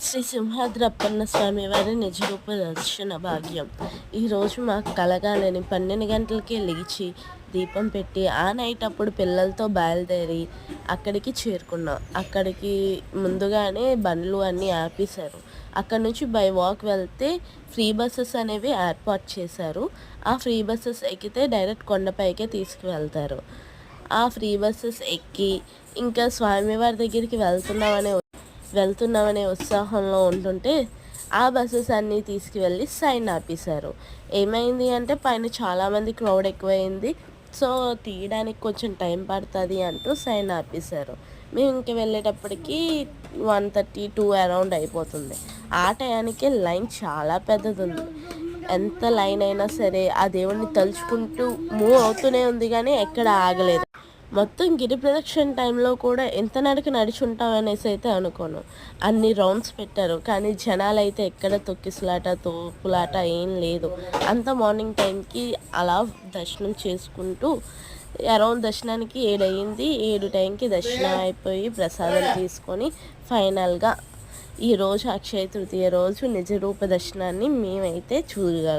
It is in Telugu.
శ్రీ సింహాద్రప్పన్న స్వామి వారి నిజరూప దర్శన భాగ్యం. ఈరోజు మాకు కలగాలని 12 గంటలకే లేచి దీపం పెట్టి ఆ నైట్ అప్పుడు పిల్లలతో బయలుదేరి అక్కడికి చేరుకున్నాం. అక్కడికి ముందుగానే బండ్లు అన్నీ ఆపేశారు. అక్కడ నుంచి బై వాక్ వెళ్తే ఫ్రీ బస్సెస్ అనేవి ఏర్పాటు చేశారు. ఆ ఫ్రీ బస్సెస్ ఎక్కితే డైరెక్ట్ కొండపైకే తీసుకువెళ్తారు. ఆ ఫ్రీ బస్సెస్ ఎక్కి ఇంకా స్వామివారి దగ్గరికి వెళ్తున్నామనే ఉత్సాహంలో ఉంటుంటే ఆ బస్సెస్ అన్నీ తీసుకువెళ్ళి సైన్ ఆపేశారు. ఏమైంది అంటే పైన చాలామంది క్రౌడ్ ఎక్కువైంది. సో తీయడానికి కొంచెం టైం పడుతుంది అంటూ సైన్ ఆపేశారు. మేము ఇంక వెళ్ళేటప్పటికి 1:30-2 అరౌండ్ అయిపోతుంది. ఆ టయానికి లైన్ చాలా పెద్దది ఉంది. ఎంత లైన్ అయినా సరే ఆ దేవుడిని తలుచుకుంటూ మూవ్ అవుతూనే ఉంది కానీ ఎక్కడ ఆగలేదు. మొత్తం గిరి ప్రదక్షిణ టైంలో కూడా ఎంత నడిచి నడిచుంటాం అనేసి అయితే అనుకోను. అన్ని రౌండ్స్ పెట్టారు కానీ జనాలు అయితే ఎక్కడ తొక్కిసలాట తోపులాట ఏం లేదు. అంత మార్నింగ్ టైంకి అలా దర్శనం చేసుకుంటూ అరౌండ్ దర్శనానికి 7 అయ్యింది. 7 టైంకి దర్శనం అయిపోయి ప్రసాదం తీసుకొని ఫైనల్గా ఈరోజు అక్షయ తృతీయ రోజు నిజరూప దర్శనాన్ని మేమైతే చూడగలిగాం.